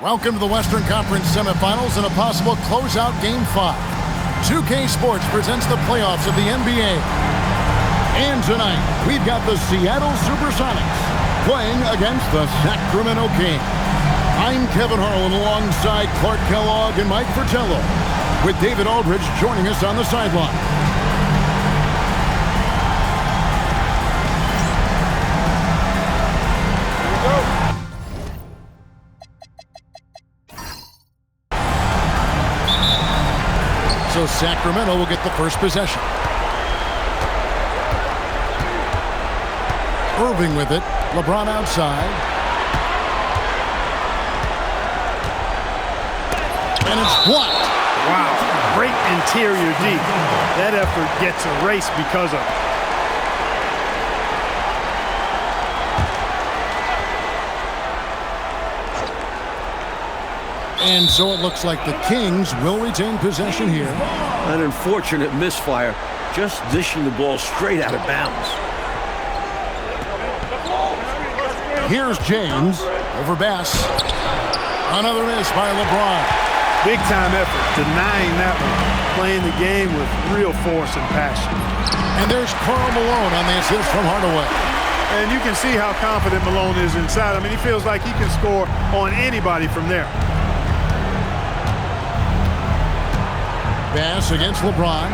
Welcome to the Western Conference semifinals and a possible closeout Game 5. 2K Sports presents the playoffs of the NBA. And tonight, we've got the Seattle Supersonics playing against the Sacramento Kings. I'm Kevin Harlan alongside Clark Kellogg and Mike Fratello, with David Aldridge joining us on the sideline. So Sacramento will get the first possession. Irving with it. LeBron outside. And it's blocked. Wow, great interior D. That effort gets erased because of it. And so it looks like the Kings will retain possession here. An unfortunate misfire, just dishing the ball straight out of bounds. Here's James over Bass. Another miss by LeBron. Big time effort, denying that one. Playing the game with real force and passion. And there's Karl Malone on the assist from Hardaway. And you can see how confident Malone is inside. I mean, he feels like he can score on anybody from there. Bass against LeBron.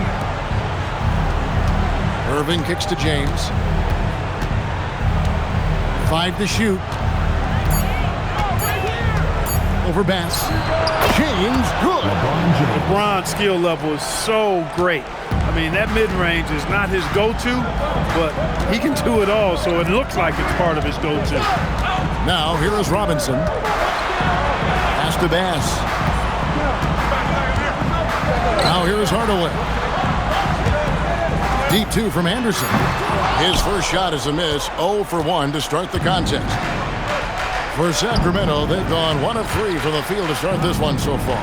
Irving kicks to James. 5 to shoot. Over Bass. James, good. LeBron's skill level is so great. I mean, that mid-range is not his go-to, but he can do it all, so it looks like it's part of his go-to. Now, here is Robinson. Pass to Bass. Now here is Hardaway. Deep 2 from Anderson. His first shot is a miss. 0 for 1 to start the contest. For Sacramento, they've gone 1 of 3 from the field to start this one so far.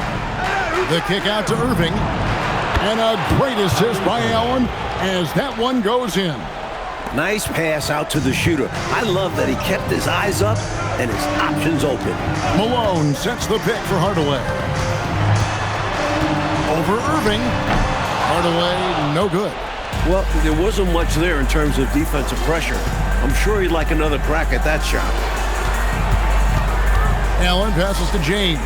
The kick out to Irving. And a great assist by Allen as that one goes in. Nice pass out to the shooter. I love that he kept his eyes up and his options open. Malone sets the pick for Hardaway. Over Irving. Hardaway, no good. Well, there wasn't much there in terms of defensive pressure. I'm sure he'd like another crack at that shot. Allen passes to James.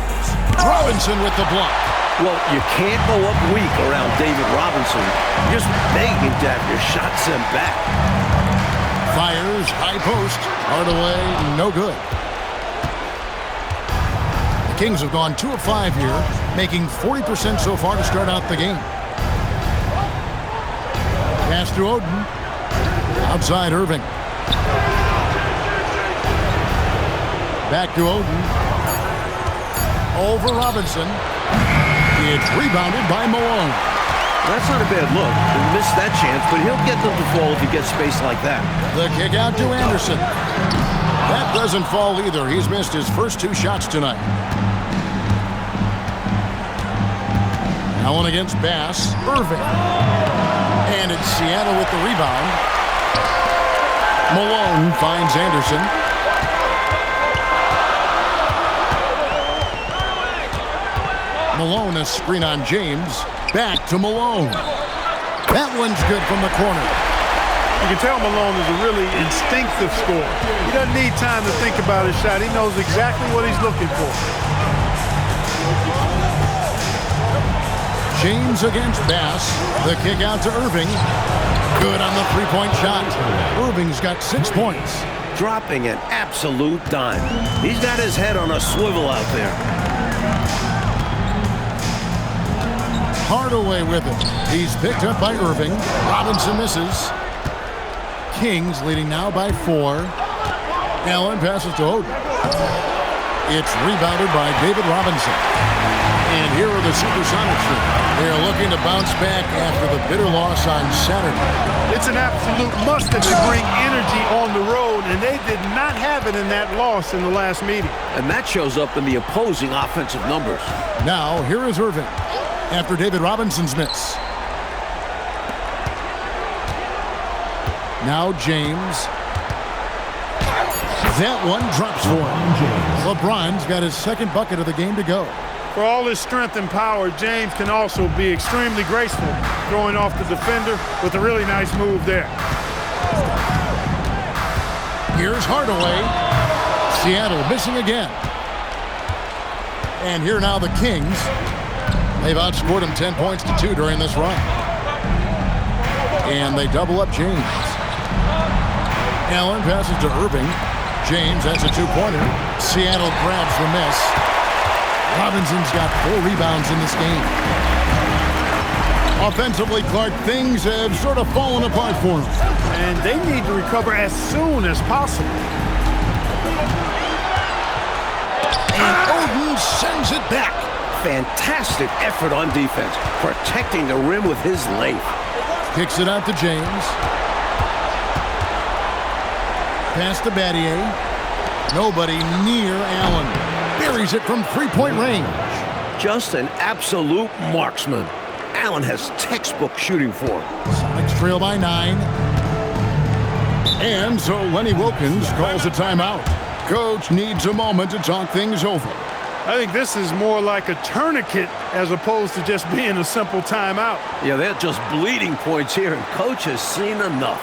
Robinson with the block. Well, you can't go up weak around David Robinson. Just begging to have your shot sent back. Fires, high post. Hardaway, no good. The Kings have gone 2 of 5 here, making 40% so far to start out the game. Pass to Oden. Outside Irving. Back to Oden. Over Robinson. It's rebounded by Malone. That's not a bad look. He missed that chance, but he'll get them to fall if he gets space like that. The kick out to Anderson. That doesn't fall either. He's missed his first 2 shots tonight. Allen against Bass. Irving. And it's Seattle with the rebound. Malone finds Anderson. Malone, a screen on James. Back to Malone. That one's good from the corner. You can tell Malone is a really instinctive scorer. He doesn't need time to think about his shot. He knows exactly what he's looking for. James against Bass. The kick out to Irving. Good on the three-point shot. Irving's got 6 points. Dropping an absolute dime. He's got his head on a swivel out there. Hardaway with it. He's picked up by Irving. Robinson misses. Kings leading now by 4. Allen passes to Oden. It's rebounded by David Robinson. And here are the Supersonics. They're looking to bounce back after the bitter loss on Saturday. It's an absolute must that they bring energy on the road, and they did not have it in that loss in the last meeting. And that shows up in the opposing offensive numbers. Now, here is Irving after David Robinson's miss. Now James. That one drops for him. LeBron's got his second bucket of the game to go. For all his strength and power, James can also be extremely graceful, throwing off the defender with a really nice move there. Here's Hardaway. Seattle missing again. And here now the Kings. They've outscored them 10 points to 2 during this run. And they double up James. Allen passes to Irving. James has a two-pointer. Seattle grabs the miss. Robinson's got 4 rebounds in this game. Offensively, Clark, things have sort of fallen apart for him. And they need to recover as soon as possible. And Oden sends it back. Fantastic effort on defense, protecting the rim with his length. Kicks it out to James. Pass to Battier. Nobody near Allen. Buries it from three-point range. Just an absolute marksman. Allen has textbook shooting form. Sonics trail by 9. And so Lenny Wilkins calls a timeout. Coach needs a moment to talk things over. I think this is more like a tourniquet as opposed to just being a simple timeout. Yeah, they're just bleeding points here, and coach has seen enough.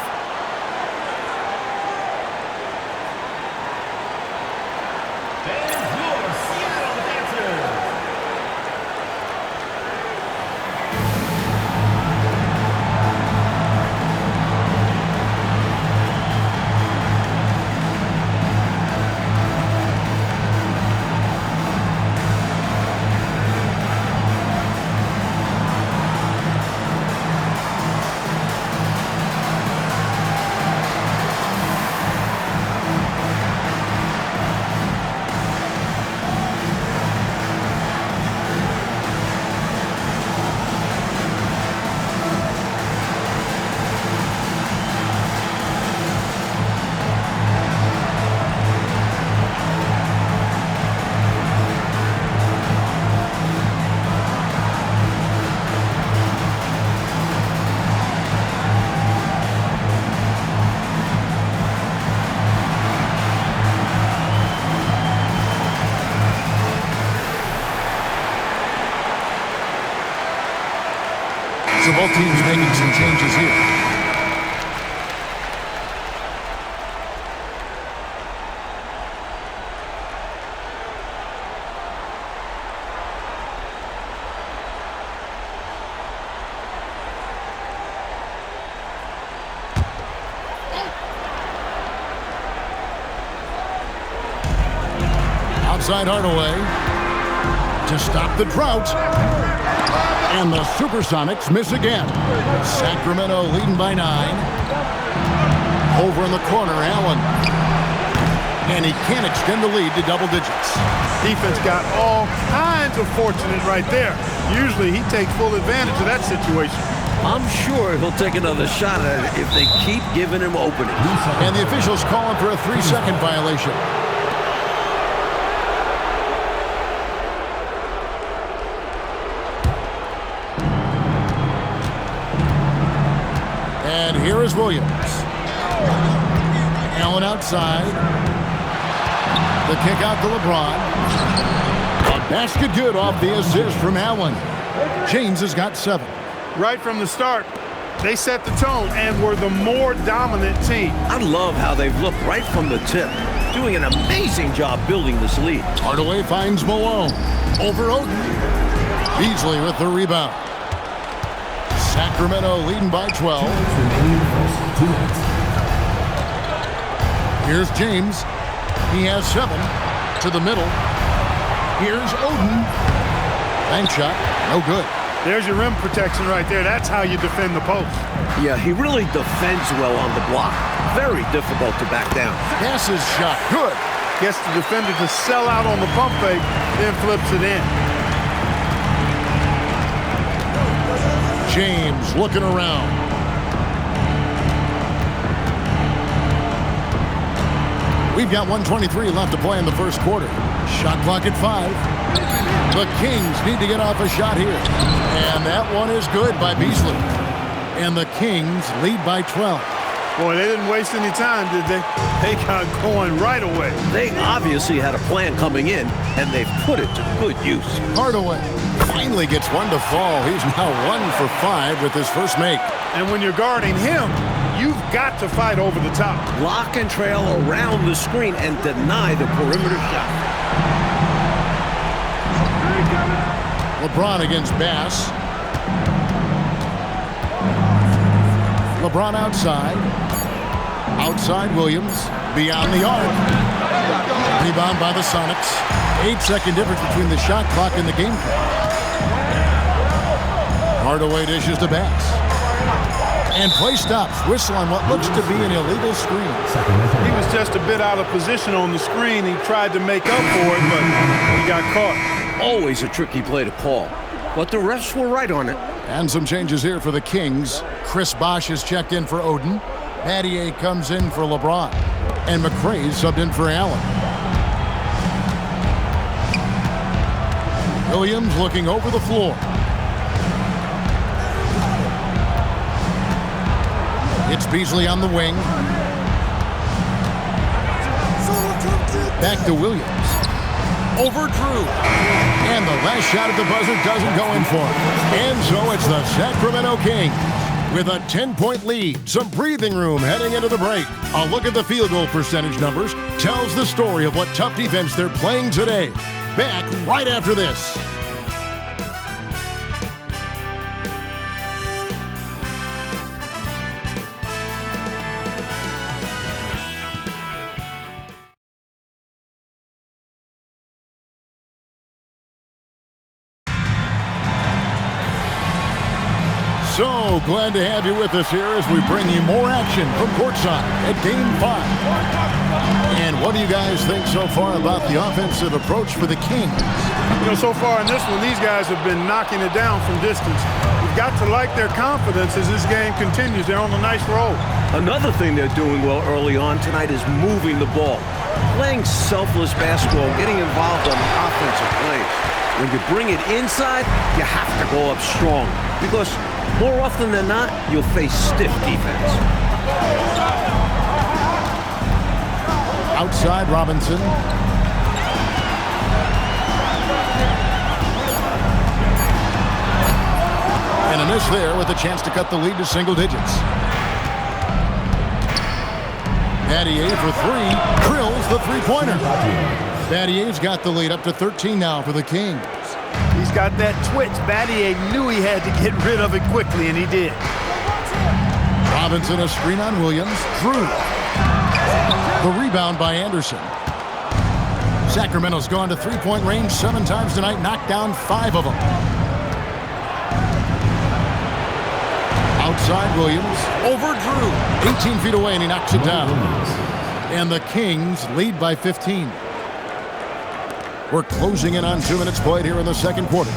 So both teams making some changes here. Outside Hardaway to stop the drought. And the Supersonics miss again. Sacramento leading by 9. Over in the corner, Allen. And he can't extend the lead to double digits. Defense got all kinds of fortunate right there. Usually he takes full advantage of that situation. I'm sure he'll take another shot at it if they keep giving him openings. And the officials calling for a 3-second violation. And here is Williams. Allen outside. The kick out to LeBron. A basket good off the assist from Allen. James has got 7. Right from the start, they set the tone and were the more dominant team. I love how they've looked right from the tip, doing an amazing job building this lead. Hardaway finds Malone. Over Oden. Beasley with the rebound. Sacramento leading by 12. Here's James. He has 7 to the middle. Here's Oden. Bank shot. No good. There's your rim protection right there. That's how you defend the post. Yeah, he really defends well on the block. Very difficult to back down. Passes shot. Good. Gets the defender to sell out on the pump fake, then flips it in. James looking around. We've got 1:23 left to play in the first quarter. Shot clock at 5. The Kings need to get off a shot here. And that one is good by Beasley. And the Kings lead by 12. Boy, they didn't waste any time, did they? They got going right away. They obviously had a plan coming in, and they've put it to good use. Hardaway finally gets one to fall. He's now 1 for 5 with his first make. And when you're guarding him, you've got to fight over the top. Lock and trail around the screen and deny the perimeter shot. LeBron against Bass. LeBron outside. Outside Williams. Beyond the arc. Rebound by the Sonics. 8-second difference between the shot clock and the game clock. Hardaway dishes to Bass. And play stops. Whistle on what looks to be an illegal screen. He was just a bit out of position on the screen. He tried to make up for it, but he got caught. Always a tricky play to call, but the refs were right on it. And some changes here for the Kings. Chris Bosh is checked in for Oden. Battier comes in for LeBron. And McRae subbed in for Allen. Williams looking over the floor. It's Beasley on the wing. Back to Williams. Over Drew. And the last shot at the buzzer doesn't go in for him. And so it's the Sacramento Kings with a 10-point lead. Some breathing room heading into the break. A look at the field goal percentage numbers tells the story of what tough defense they're playing today. Back right after this. So glad to have you with us here as we bring you more action from courtside at Game 5. And what do you guys think so far about the offensive approach for the Kings? You know, so far in this one, these guys have been knocking it down from distance. You've got to like their confidence as this game continues. They're on a nice roll. Another thing they're doing well early on tonight is moving the ball. Playing selfless basketball, getting involved on the offensive plays. When you bring it inside, you have to go up strong because more often than not, you'll face stiff defense. Outside Robinson. And a miss there with a chance to cut the lead to single digits. Battier for 3. Drills the three-pointer. Battier's got the lead up to 13 now for the Kings. He's got that twitch. Battier knew he had to get rid of it quickly, and he did. Robinson a screen on Williams. Drew. The rebound by Anderson. Sacramento's gone to three-point range 7 times tonight, knocked down 5 of them. Outside Williams. Over Drew. 18 feet away, and he knocks it down. And the Kings lead by 15. We're closing in on 2 minutes played here in the second quarter.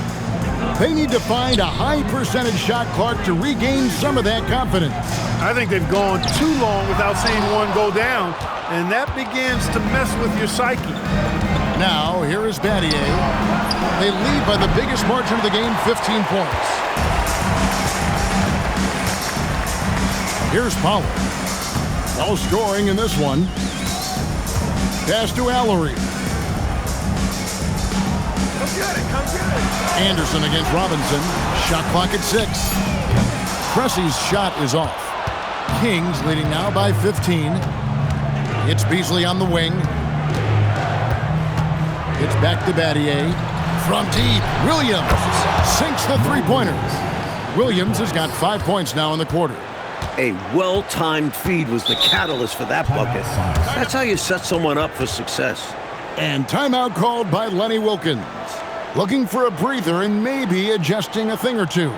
They need to find a high percentage shot clock to regain some of that confidence. I think they've gone too long without seeing one go down, and that begins to mess with your psyche. Now, here is Battier. They lead by the biggest margin of the game, 15 points. Here's Pollard. No scoring in this one. Pass to Allery. Anderson against Robinson. Shot clock at 6. Pressey's shot is off. Kings leading now by 15. It's Beasley on the wing. It's back to Battier. From deep, Williams sinks the three-pointer. Williams has got 5 points now in the quarter. A well-timed feed was the catalyst for that bucket. That's how you set someone up for success. And timeout called by Lenny Wilkins. Looking for a breather and maybe adjusting a thing or two.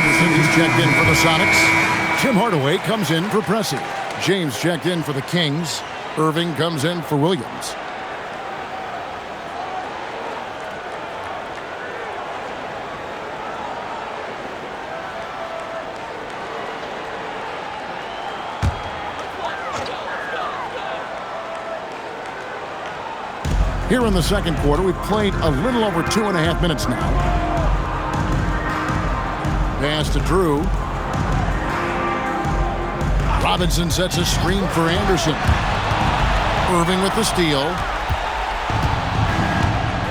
Anderson, he's checked in for the Sonics. Tim Hardaway comes in for Pressey. James checked in for the Kings. Irving comes in for Williams. Here in the second quarter, we've played a little over 2.5 minutes now. Pass to Drew. Robinson sets a screen for Anderson. Irving with the steal.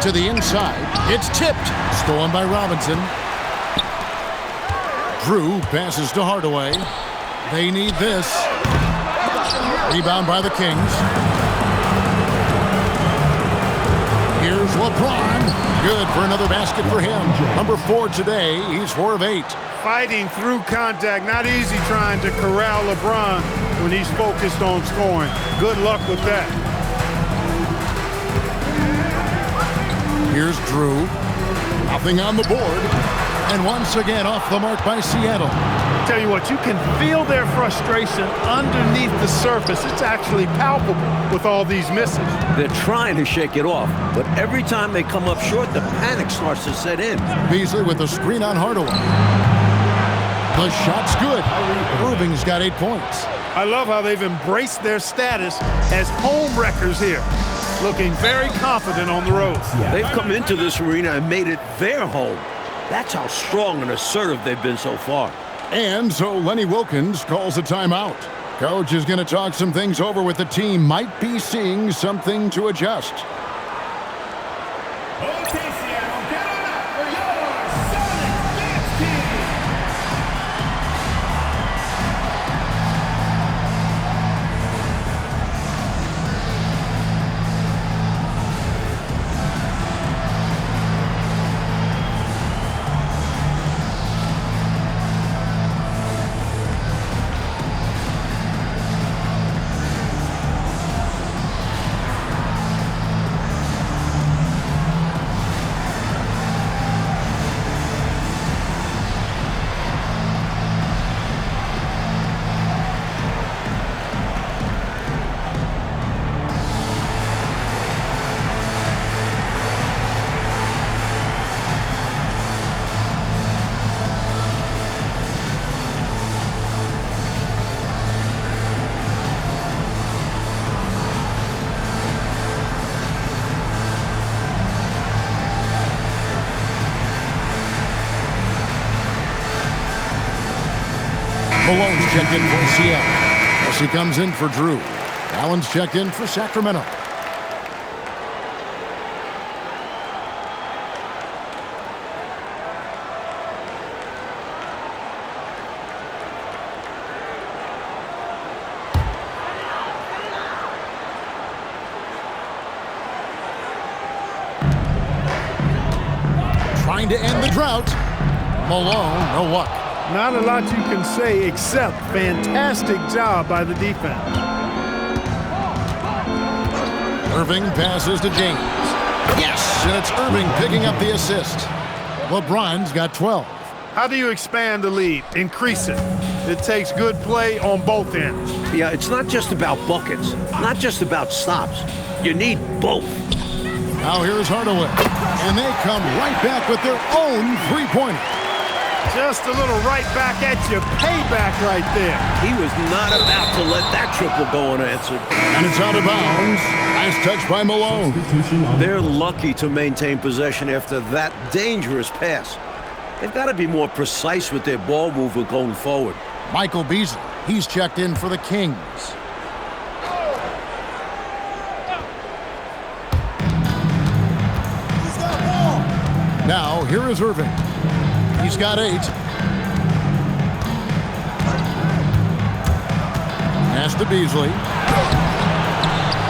To the inside. It's tipped. Stolen by Robinson. Drew passes to Hardaway. They need this. Rebound by the Kings. Here's LeBron. Good for another basket for him. Number 4 today. He's 4 of 8. Fighting through contact. Not easy trying to corral LeBron when he's focused on scoring. Good luck with that. Here's Drew. Nothing on the board. And once again off the mark by Seattle. Tell you what, you can feel their frustration underneath the surface. It's actually palpable with all these misses. They're trying to shake it off, but every time they come up short, the panic starts to set in. Beasley with the screen on Hardaway. The shot's good. Irving's got 8 points. I love how they've embraced their status as home wreckers here. Looking very confident on the road. They've come into this arena and made it their home. That's how strong and assertive they've been so far. And so Lenny Wilkins calls a timeout. Coach is going to talk some things over with the team. Might be seeing something to adjust. Okay, Seattle, get on up for your Sonic Dance Team. Malone's checked in for Seattle. As he comes in for Drew. Allen's checked in for Sacramento. Trying to end the drought. Malone, no luck. Not a lot you can say except fantastic job by the defense. Irving passes to James. Yes, and it's Irving picking up the assist. LeBron's got 12. How do you expand the lead? Increase it. It takes good play on both ends. Yeah, it's not just about buckets, not just about stops. You need both. Now here's Hardaway. And they come right back with their own three-pointer. Just a little right back at you. Payback right there. He was not about to let that triple go unanswered. And it's out of bounds. Nice touch by Malone. They're lucky to maintain possession after that dangerous pass. They've got to be more precise with their ball movement going forward. Michael Beasley, he's checked in for the Kings. Now, here is Irving. He's got 8. Pass to Beasley.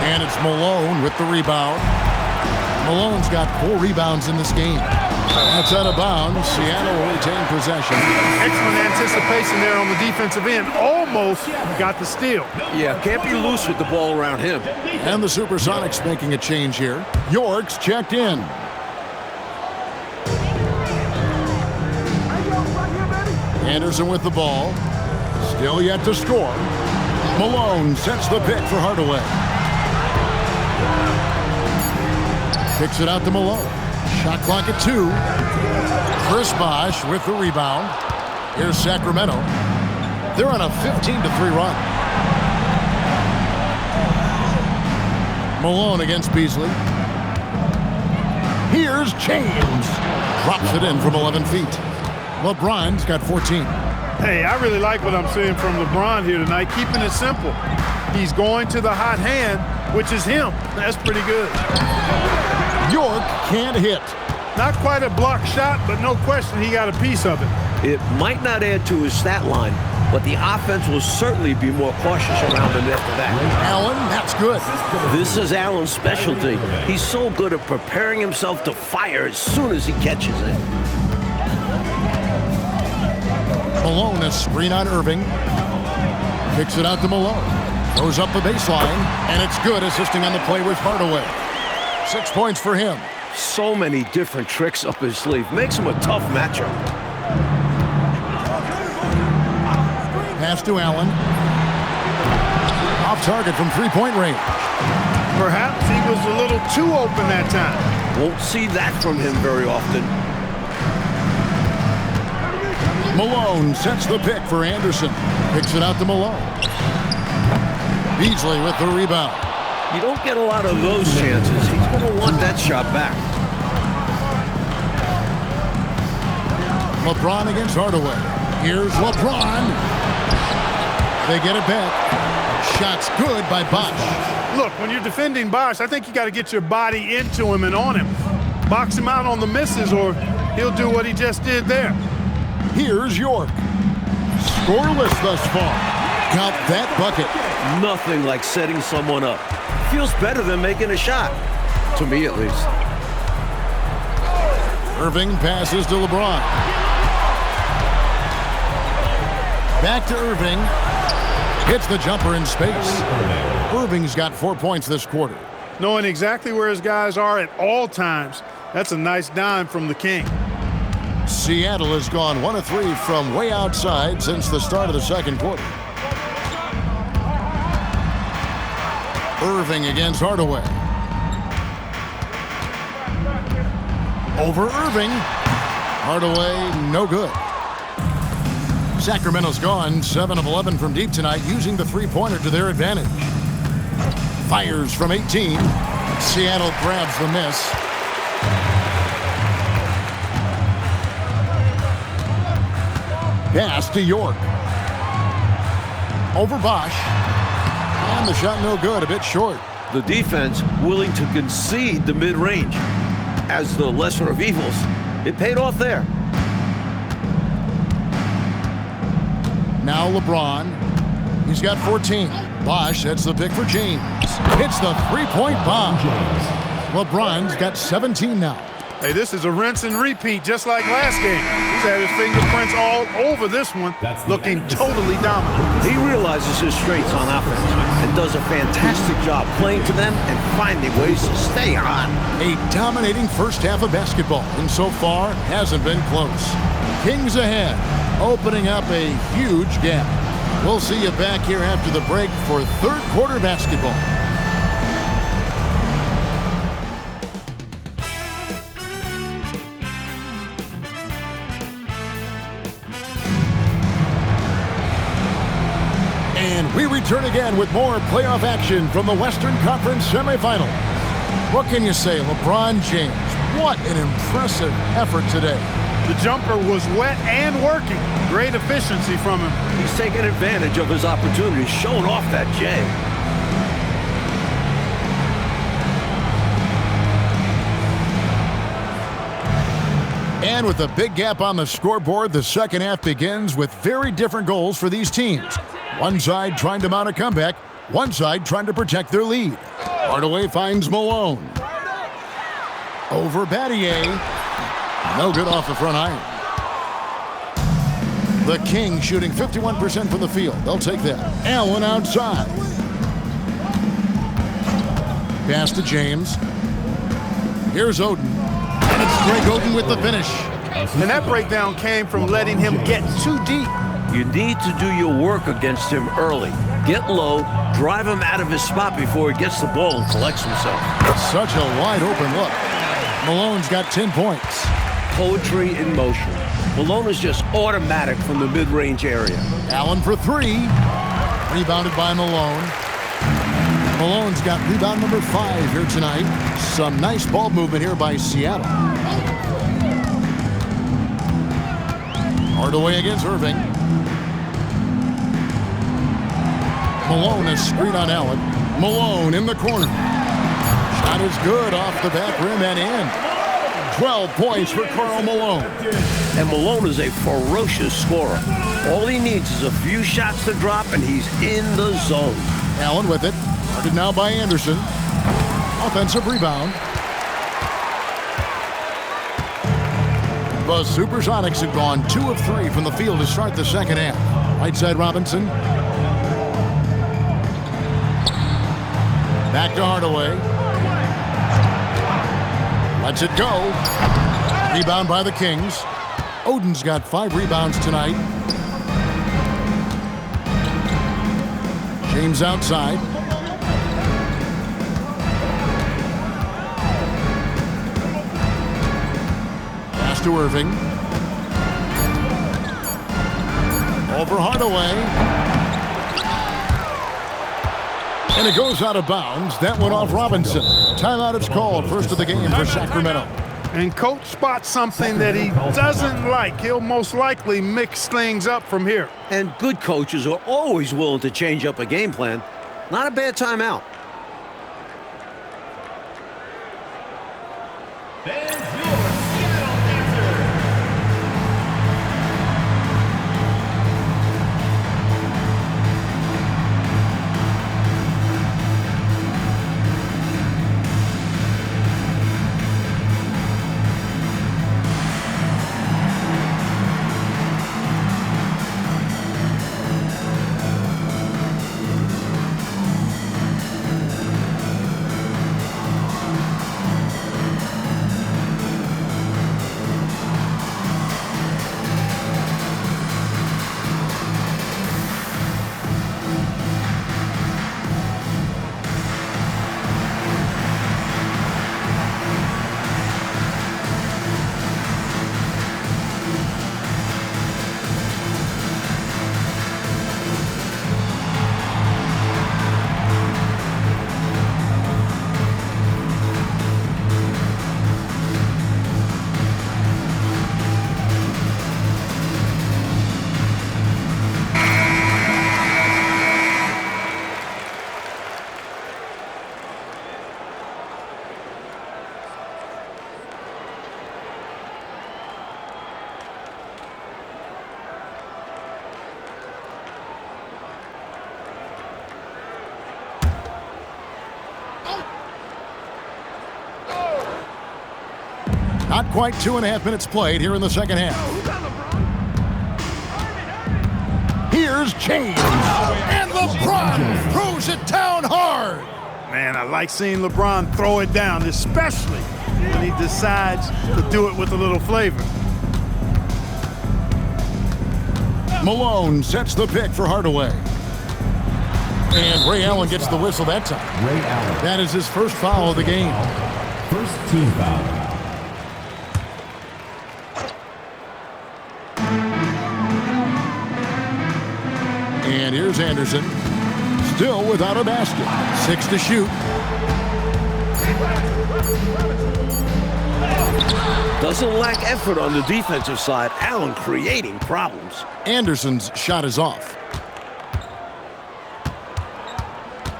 And it's Malone with the rebound. Malone's got 4 rebounds in this game. That's out of bounds. Seattle will retain possession. Excellent anticipation there on the defensive end. Almost got the steal. Yeah, can't be loose with the ball around him. And the Supersonics making a change here. York's checked in. Anderson with the ball. Still yet to score. Malone sets the pick for Hardaway. Kicks it out to Malone. Shot clock at 2. Chris Bosh with the rebound. Here's Sacramento. They're on a 15-3 run. Malone against Beasley. Here's James. Drops it in from 11 feet. LeBron's got 14. Hey, I really like what I'm seeing from LeBron here tonight, keeping it simple. He's going to the hot hand, which is him. That's pretty good. York can't hit. Not quite a block shot, but no question he got a piece of it. It might not add to his stat line, but the offense will certainly be more cautious around him after that. Allen, that's good. This is Allen's specialty. He's so good at preparing himself to fire as soon as he catches it. Malone, a screen on Irving. Kicks it out to Malone. Goes up the baseline, and it's good, assisting on the play with Hardaway. 6 points for him. So many different tricks up his sleeve. Makes him a tough matchup. Pass to Allen. Off target from three-point range. Perhaps he was a little too open that time. Won't see that from him very often. Malone sets the pick for Anderson. Kicks it out to Malone. Beasley with the rebound. You don't get a lot of those chances. He's going to want that shot back. LeBron against Hardaway. Here's LeBron. They get it back. Shot's good by Bosh. Look, when you're defending Bosh, I think you got to get your body into him and on him. Box him out on the misses, or he'll do what he just did there. Here's York. Scoreless thus far. Count that bucket. Nothing like setting someone up. Feels better than making a shot. To me, at least. Irving passes to LeBron. Back to Irving. Hits the jumper in space. Irving's got 4 points this quarter. Knowing exactly where his guys are at all times, that's a nice dime from the King. Seattle has gone 1 of 3 from way outside since the start of the second quarter. Irving against Hardaway. Over Irving. Hardaway, no good. Sacramento's gone 7 of 11 from deep tonight, using the three-pointer to their advantage. Fires from 18. Seattle grabs the miss. Pass to York. Over Bosh. And the shot no good, a bit short. The defense willing to concede the mid-range. As the lesser of evils, it paid off there. Now LeBron. He's got 14. Bosh sets the pick for James. Hits the three-point bomb. LeBron's got 17 now. Hey, this is a rinse and repeat, just like last game. He's had his fingerprints all over this one, looking totally dominant. He realizes his strengths on offense and does a fantastic job playing to them and finding ways to stay hot. A dominating first half of basketball, and so far hasn't been close. Kings ahead, opening up a huge gap. We'll see you back here after the break for third quarter basketball. And we return again with more playoff action from the Western Conference semifinal. What can you say, LeBron James? What an impressive effort today. The jumper was wet and working. Great efficiency from him. He's taking advantage of his opportunity, showing off that J. And with a big gap on the scoreboard, the second half begins with very different goals for these teams. One side trying to mount a comeback, one side trying to protect their lead. Hardaway finds Malone. Over Battier. No good off the front iron. The Kings shooting 51% from the field. They'll take that. Allen outside. Pass to James. Here's Oden. And it's Greg Oden with the finish. And that breakdown came from letting him get too deep. You need to do your work against him early. Get low, drive him out of his spot before he gets the ball and collects himself. Such a wide open look. Malone's got 10 points. Poetry in motion. Malone is just automatic from the mid-range area. Allen for 3. Rebounded by Malone. Malone's got rebound number 5 here tonight. Some nice ball movement here by Seattle. Hardaway against Irving. Malone is screen on Allen. Malone in the corner. Shot is good off the back rim and in. 12 points for Karl Malone. And Malone is a ferocious scorer. All he needs is a few shots to drop, and he's in the zone. Allen with it. Guarded now by Anderson. Offensive rebound. The Supersonics have gone 2 of 3 from the field to start the second half. Right side Robinson. Back to Hardaway. Lets it go. Rebound by the Kings. Oden's got 5 rebounds tonight. James outside. Pass to Irving. Over Hardaway. And it goes out of bounds. That went off Robinson. Timeout is called. First of the game for Sacramento. And coach spots something that he doesn't like. He'll most likely mix things up from here. And good coaches are always willing to change up a game plan. Not a bad timeout. Not quite 2.5 minutes played here in the second half. Here's James. And LeBron throws it down hard. Man, I like seeing LeBron throw it down, especially when he decides to do it with a little flavor. Malone sets the pick for Hardaway. And Ray Allen gets the whistle that time. Ray Allen. That is his first foul of the game. First team foul. And here's Anderson. Still without a basket. 6 to shoot. Doesn't lack effort on the defensive side. Allen creating problems. Anderson's shot is off.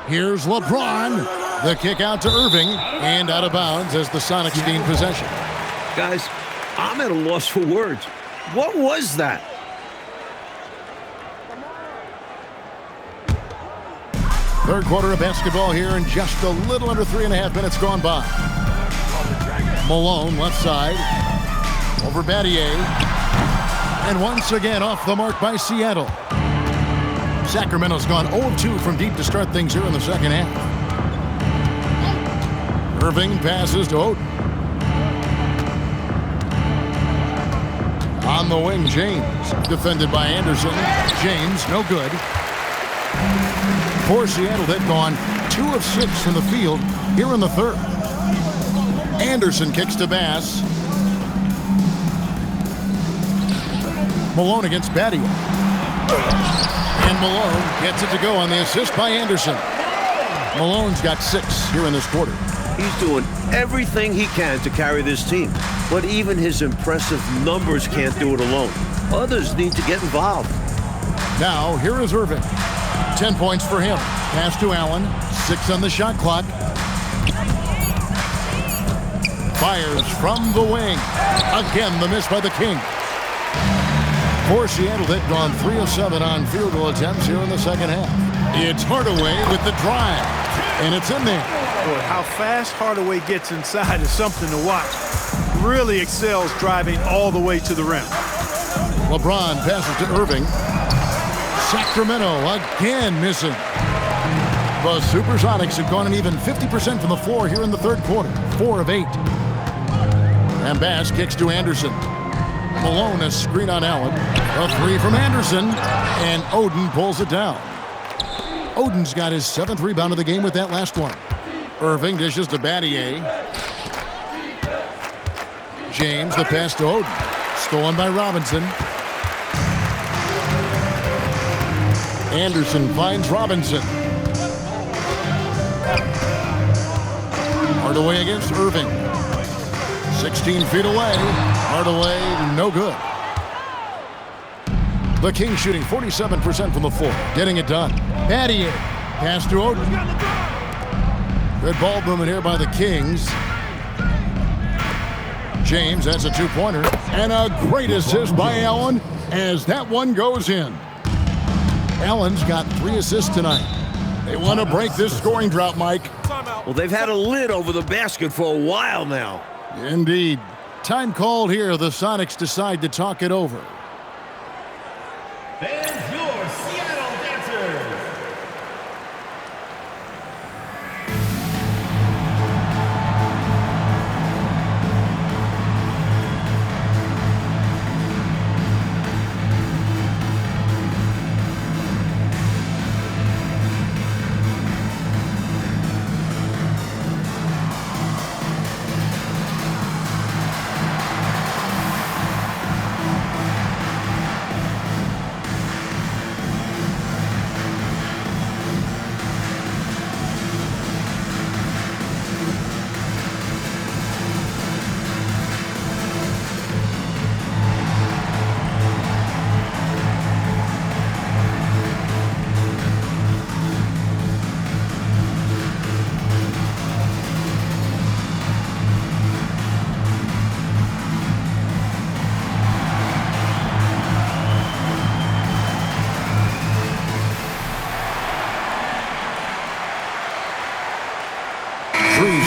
Here's LeBron. The kick out to Irving. And out of bounds as the Sonics gain possession. Guys, I'm at a loss for words. What was that? Third quarter of basketball here in just a little under 3.5 minutes gone by. Malone left side. Over Battier. And once again off the mark by Seattle. Sacramento's gone 0-2 from deep to start things here in the second half. Irving passes to Oden. On the wing, James. Defended by Anderson. James, no good. For Seattle, they've gone 2 of 6 from the field here in the third. Anderson kicks to Bass. Malone against Battier. And Malone gets it to go on the assist by Anderson. Malone's got 6 here in this quarter. He's doing everything he can to carry this team, but even his impressive numbers can't do it alone. Others need to get involved. Now, here is Irving. 10 points for him. Pass to Allen. 6 on the shot clock. Fires from the wing. Again, the miss by the King. For Seattle, they've gone 3 of 7 on field goal attempts here in the second half. It's Hardaway with the drive, and it's in there. Boy, how fast Hardaway gets inside is something to watch. Really excels driving all the way to the rim. LeBron passes to Irving. Sacramento again missing. The Supersonics have gone an even 50% from the floor here in the third quarter. 4 of 8. And Bass kicks to Anderson. Malone a screen on Allen. A 3 from Anderson. And Oden pulls it down. Oden's got his 7th rebound of the game with that last one. Irving dishes to Battier. James, the pass to Oden. Stolen by Robinson. Anderson finds Robinson. Hardaway against Irving. 16 feet away. Hardaway, no good. The Kings shooting 47% from the floor. Getting it done. Battier. Pass to Oden. Good ball movement here by the Kings. James, that's a 2-pointer. And a great assist by Allen as that one goes in. Allen's got 3 assists tonight. They want to break this scoring drought, Mike. Well, they've had a lid over the basket for a while now. Indeed. Time called here. The Sonics decide to talk it over. And your Seattle Dancers.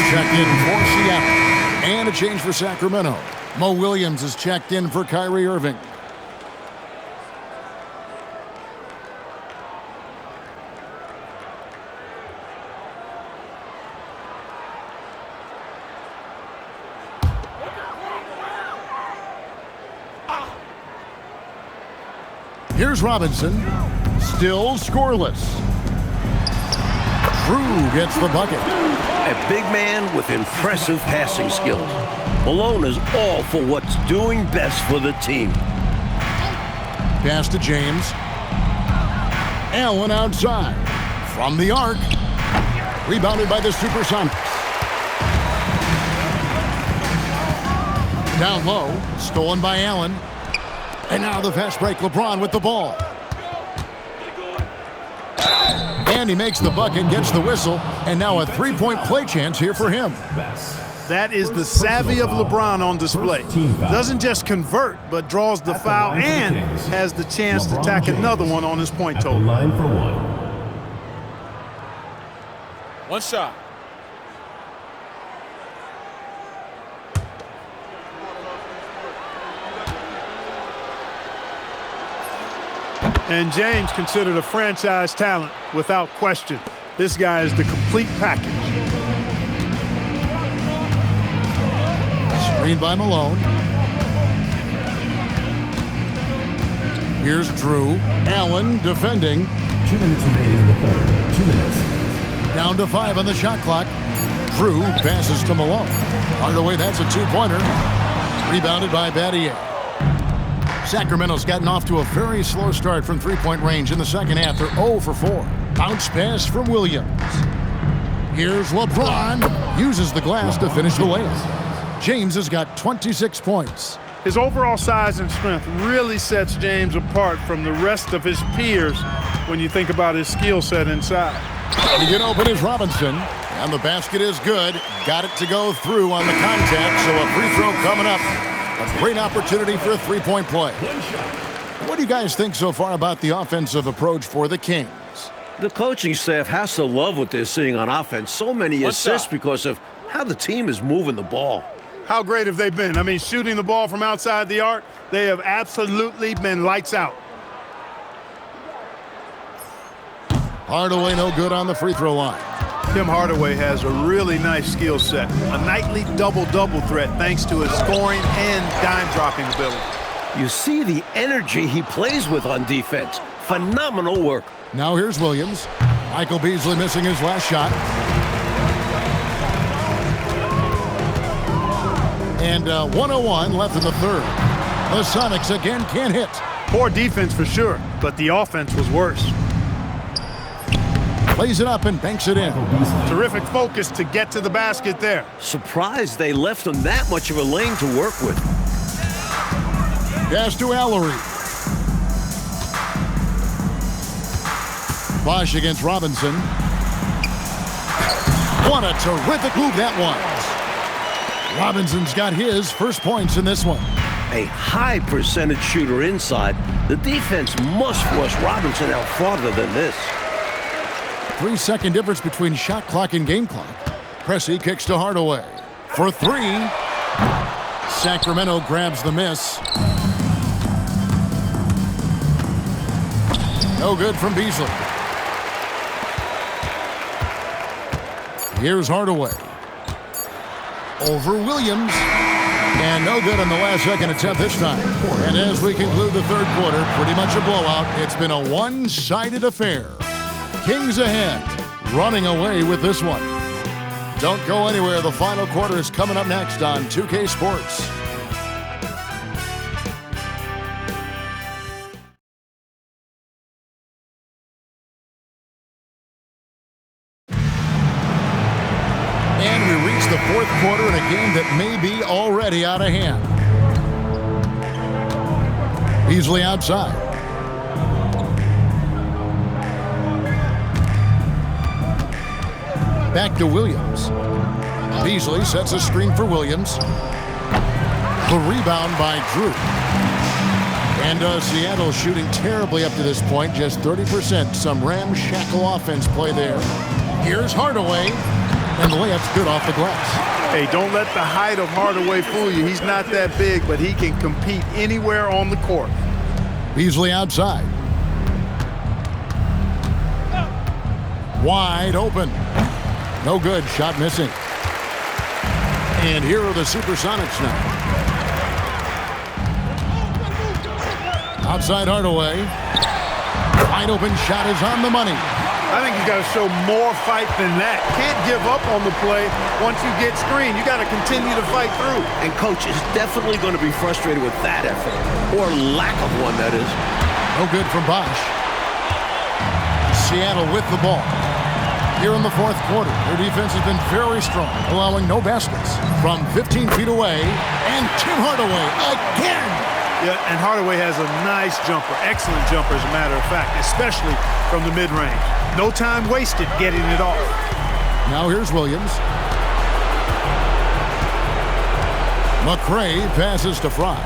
Checked in for Seattle. And a change for Sacramento. Mo Williams is checked in for Kyrie Irving. Here's Robinson. Still scoreless. Drew gets the bucket. A big man with impressive passing skills. Malone is all for what's doing best for the team. Pass to James. Allen outside. From the arc. Rebounded by the Supersonics. Down low. Stolen by Allen. And now the fast break. LeBron with the ball. And he makes the bucket, gets the whistle, and now a 3-point play chance here for him. That is the savvy of LeBron on display. Doesn't just convert, but draws the foul and has the chance to tack another one on his point total. Line for one. One shot. And James considered a franchise talent without question. This guy is the complete package. Screen by Malone. Here's Drew. Allen defending. 2 minutes remaining in the third. 2 minutes. Down to 5 on the shot clock. Drew passes to Malone. Hardaway, that's a 2-pointer. Rebounded by Battier. Sacramento's gotten off to a very slow start from three-point range in the second half. They're 0 for 4. Bounce pass from Williams. Here's LeBron. Uses the glass to finish the layup. James has got 26 points. His overall size and strength really sets James apart from the rest of his peers when you think about his skill set inside. And to get open is Robinson. And the basket is good. Got it to go through on the contact, so a free throw coming up. A great opportunity for a three-point play. What do you guys think so far about the offensive approach for the Kings? The coaching staff has to love what they're seeing on offense. So many assists because of how the team is moving the ball. How great have they been? I mean, shooting the ball from outside the arc, they have absolutely been lights out. Hardaway no good on the free throw line. Tim Hardaway has a really nice skill set. A nightly double-double threat thanks to his scoring and dime-dropping ability. You see the energy he plays with on defense. Phenomenal work. Now here's Williams. Michael Beasley missing his last shot. And 1:01 left in the third. The Sonics again can't hit. Poor defense for sure, but the offense was worse. Plays it up and banks it in. Terrific focus to get to the basket there. Surprised they left him that much of a lane to work with. Pass to Allery. Bosch against Robinson. What a terrific move that was. Robinson's got his first points in this one. A high percentage shooter inside. The defense must force Robinson out farther than this. 3-second difference between shot clock and game clock. Pressey kicks to Hardaway. For 3. Sacramento grabs the miss. No good from Beasley. Here's Hardaway. Over Williams. And no good on the last second attempt this time. And as we conclude the third quarter, pretty much a blowout. It's been a one-sided affair. Kings ahead, running away with this one. Don't go anywhere. The final quarter is coming up next on 2K Sports. And we reach the fourth quarter in a game that may be already out of hand. Beasley outside. Back to Williams. Beasley sets a screen for Williams. The rebound by Drew. And Seattle shooting terribly up to this point, just 30%. Some ramshackle offense play there. Here's Hardaway. And the layup's good off the glass. Hey, don't let the height of Hardaway fool you. He's not that big, but he can compete anywhere on the court. Beasley outside. Wide open. No good. Shot missing. And here are the Supersonics now. Outside Hardaway. Wide open shot is on the money. I think he's got to show more fight than that. Can't give up on the play once you get screened. You got to continue to fight through. And coach is definitely going to be frustrated with that effort, or lack of one, that is. No good from Bosch. Seattle with the ball. Here in the fourth quarter, their defense has been very strong, allowing no baskets. From 15 feet away, and Tim Hardaway again. Yeah, and Hardaway has a nice jumper, excellent jumper as a matter of fact, especially from the mid-range. No time wasted getting it off. Now here's Williams. McRae passes to Fry.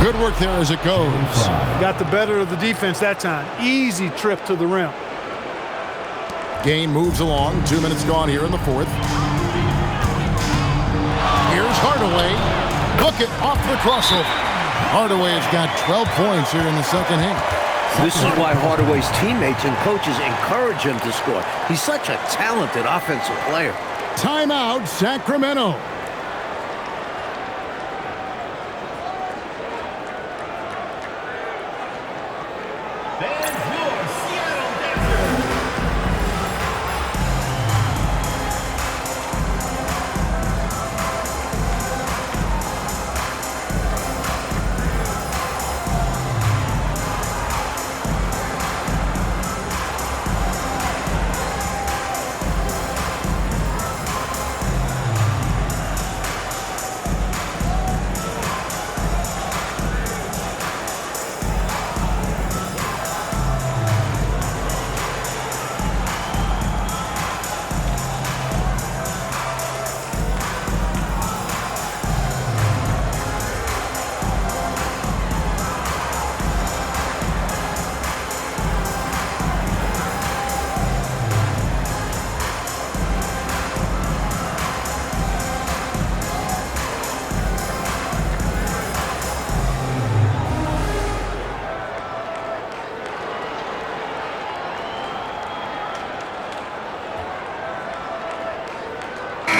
Good work there as it goes. Got the better of the defense that time. Easy trip to the rim. Game moves along. 2 minutes gone here in the fourth. Here's Hardaway. Look it off the crossover. Hardaway has got 12 points here in the second half. This is why Hardaway's teammates and coaches encourage him to score. He's such a talented offensive player. Timeout, Sacramento. And your Seattle dancer.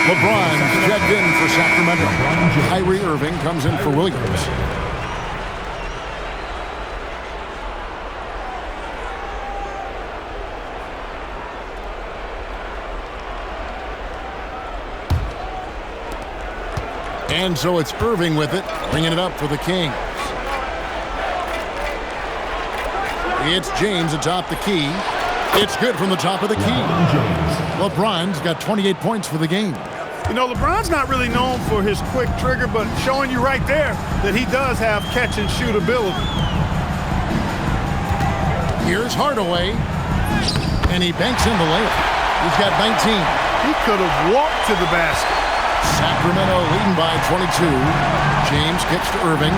LeBron checked in for Sacramento. Kyrie Irving comes in for Williams. And so it's Irving with it, bringing it up for the Kings. It's James atop the key. It's good from the top of the key. LeBron's got 28 points for the game. You know, LeBron's not really known for his quick trigger, but showing you right there that he does have catch and shoot ability. Here's Hardaway, and he banks in the layup. He's got 19. He could have walked to the basket. Sacramento leading by 22. James kicks to Irving.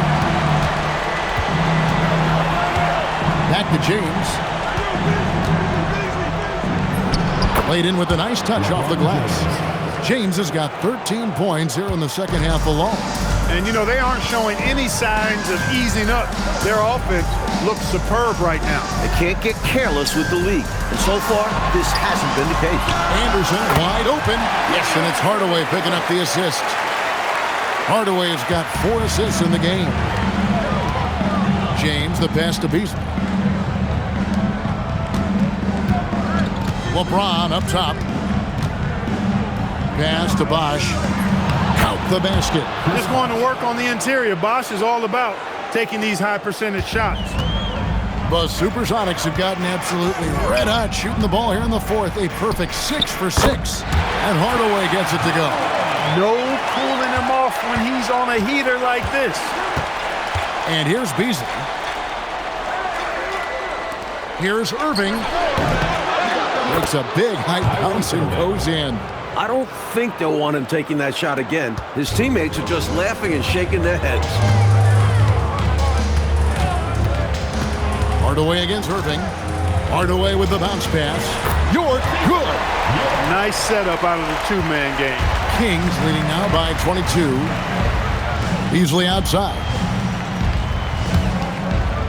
Back to James. Played in with a nice touch off the glass. James has got 13 points here in the second half alone. And, you know, they aren't showing any signs of easing up. Their offense looks superb right now. They can't get careless with the league. And so far, this hasn't been the case. Anderson wide open. Yes, and it's Hardaway picking up the assist. Hardaway has got 4 assists in the game. James, the pass to Beasley. LeBron up top. Pass to Bosch. Out the basket. Just going to work on the interior. Bosch is all about taking these high percentage shots. The Supersonics have gotten absolutely red hot shooting the ball here in the fourth. A perfect 6 for 6. And Hardaway gets it to go. No cooling him off when he's on a heater like this. And here's Beasley. Here's Irving. Makes a big high bounce and goes in. I don't think they'll want him taking that shot again. His teammates are just laughing and shaking their heads. Hardaway against Irving. Hardaway with the bounce pass. York, good. Nice setup out of the two-man game. Kings leading now by 22. Beasley outside.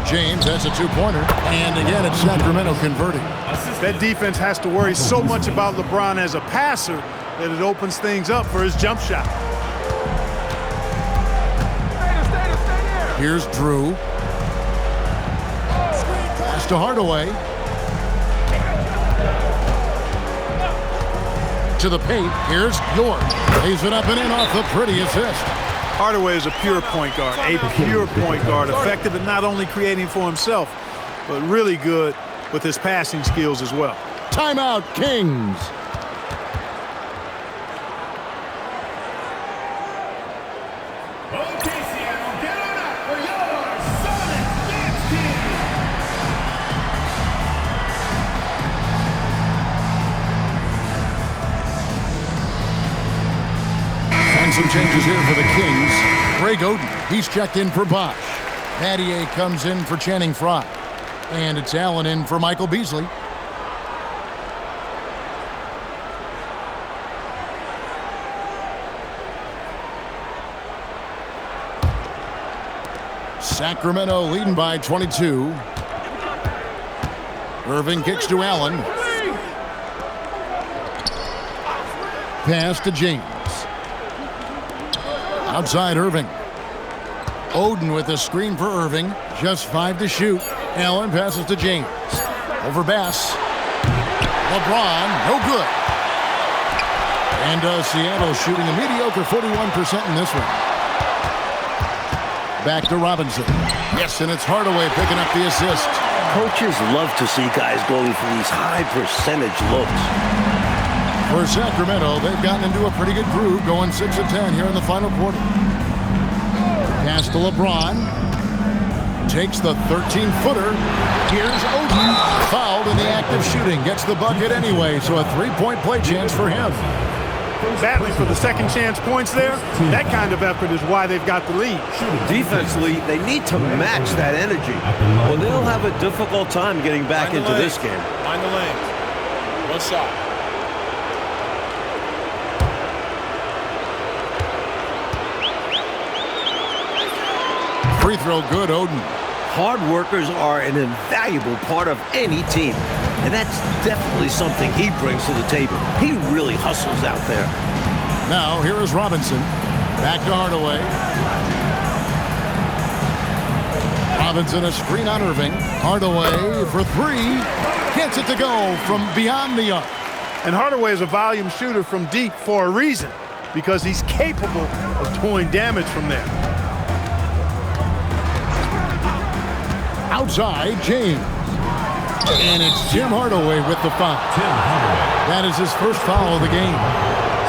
James has a two-pointer. And again, it's Sacramento converting. That defense has to worry so much about LeBron as a passer that it opens things up for his jump shot. Here's Drew. Pass to Hardaway. To the paint. Here's York. Lays it up and in off the pretty assist. Hardaway is a pure point guard, effective at not only creating for himself, but really good with his passing skills as well. Timeout, Kings. Okay, Seattle, get on up for your Sonic Dance Team. And some changes here for the Kings. Greg Oden, he's checked in for Bosch. Mattier comes in for Channing Frye. And it's Allen in for Michael Beasley. Sacramento leading by 22. Irving kicks to Allen. Pass to James. Outside Irving. Oden with a screen for Irving. Just 5 to shoot. Allen passes to James. Over Bass. LeBron, no good. And Seattle shooting a mediocre 41% in this one. Back to Robinson. Yes, and it's Hardaway picking up the assist. Coaches love to see guys going for these high percentage looks. For Sacramento, they've gotten into a pretty good groove, going 6 of 10 here in the final quarter. Pass to LeBron. Takes the 13-footer. Here's Oden. Fouled in the act of shooting. Gets the bucket anyway, so a 3-point play chance for him. Battling for the second chance points there. That kind of effort is why they've got the lead. Defensively, they need to match that energy, or they'll have a difficult time getting back into this game. Mind the lanes. One shot. Free throw good, Oden. Hard workers are an invaluable part of any team, and that's definitely something he brings to the table. He really hustles out there. Now, here is Robinson. Back to Hardaway. Robinson, a screen on Irving. Hardaway for 3. Gets it to go from beyond the arc. And Hardaway is a volume shooter from deep for a reason, because he's capable of doing damage from there. Outside, James. And it's Tim Hardaway with the foul. Tim Hardaway. That is his first foul of the game.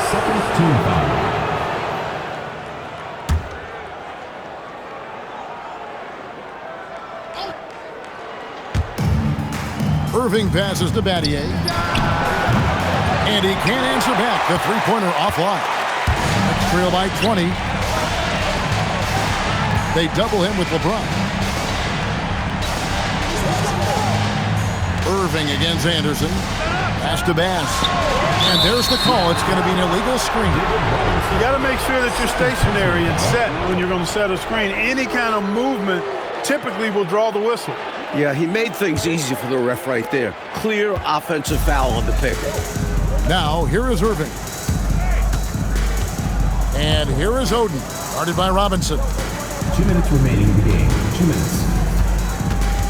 Second team foul. Irving passes to Battier. And he can't answer back. The three-pointer offline. Next trail by 20. They double him with LeBron. Irving against Anderson. Pass to Bass. And there's the call. It's going to be an illegal screen. You got to make sure that you're stationary and set when you're going to set a screen. Any kind of movement typically will draw the whistle. Yeah, he made things easy for the ref right there. Clear offensive foul on the pick. Now, here is Irving. And here is Oden, guarded by Robinson. 2 minutes remaining in the game. 2 minutes.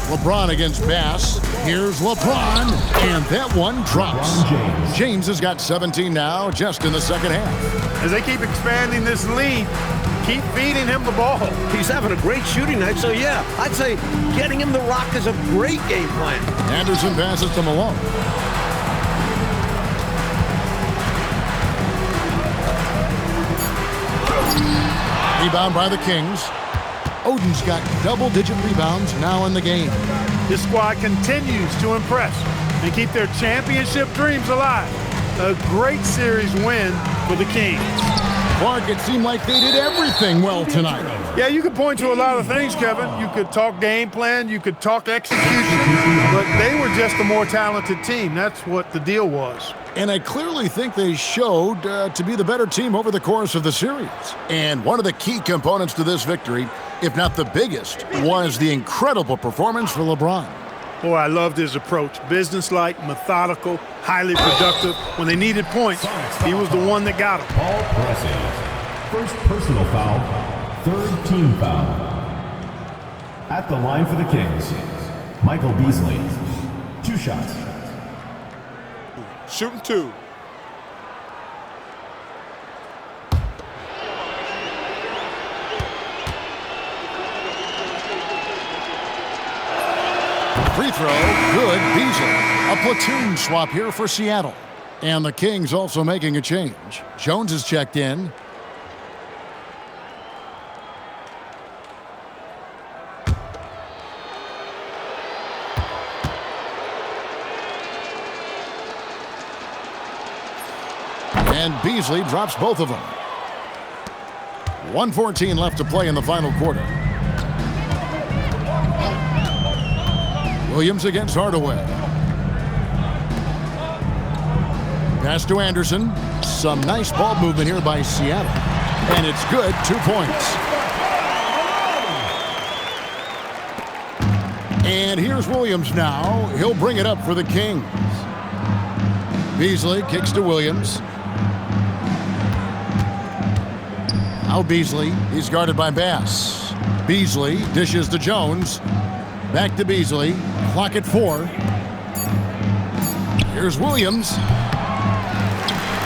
LeBron against Bass. Here's LeBron, and that one drops. LeBron James has got 17 now, just in the second half. As they keep expanding this lead, keep feeding him the ball. He's having a great shooting night, so yeah, I'd say getting him the rock is a great game plan. Anderson passes to Malone. Rebound by the Kings. Oden's got double-digit rebounds now in the game. This squad continues to impress and keep their championship dreams alive. A great series win for the Kings. Clark, it seemed like they did everything well tonight. Yeah, you could point to a lot of things, Kevin. You could talk game plan, you could talk execution, but they were just a more talented team. That's what the deal was. And I clearly think they showed to be the better team over the course of the series. And one of the key components to this victory, if not the biggest, was the incredible performance for LeBron. Boy, I loved his approach. Businesslike, methodical, highly productive. When they needed points, he was the one that got them. All presses. First personal foul. Third team foul. At the line for the Kings, Michael Beasley. 2 shots. Shooting 2. Free throw, good, Beasley. A platoon swap here for Seattle. And the Kings also making a change. Jones is checked in. And Beasley drops both of them. 1:14 left to play in the final quarter. Williams against Hardaway. Pass to Anderson. Some nice ball movement here by Seattle. And it's good, 2 points. And here's Williams now. He'll bring it up for the Kings. Beasley kicks to Williams. Now Beasley, he's guarded by Bass. Beasley dishes to Jones. Back to Beasley. Clock at 4. Here's Williams.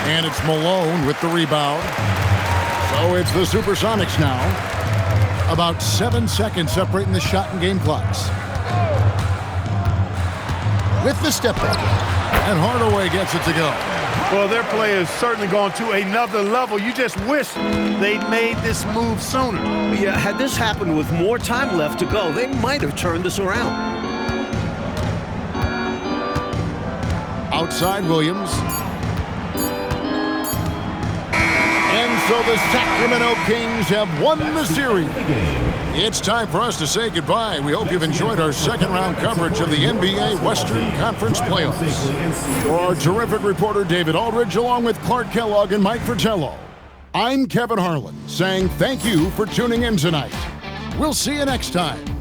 And it's Malone with the rebound. So it's the Supersonics now. About 7 seconds separating the shot and game clocks. With the step back. And Hardaway gets it to go. Well, their play has certainly gone to another level. You just wish they'd made this move sooner. Yeah, had this happened with more time left to go, they might have turned this around. Outside Williams. And so the Sacramento Kings have won the series. It's time for us to say goodbye. We hope you've enjoyed our second-round coverage of the NBA Western Conference playoffs. For our terrific reporter, David Aldridge, along with Clark Kellogg and Mike Fratello, I'm Kevin Harlan, saying thank you for tuning in tonight. We'll see you next time.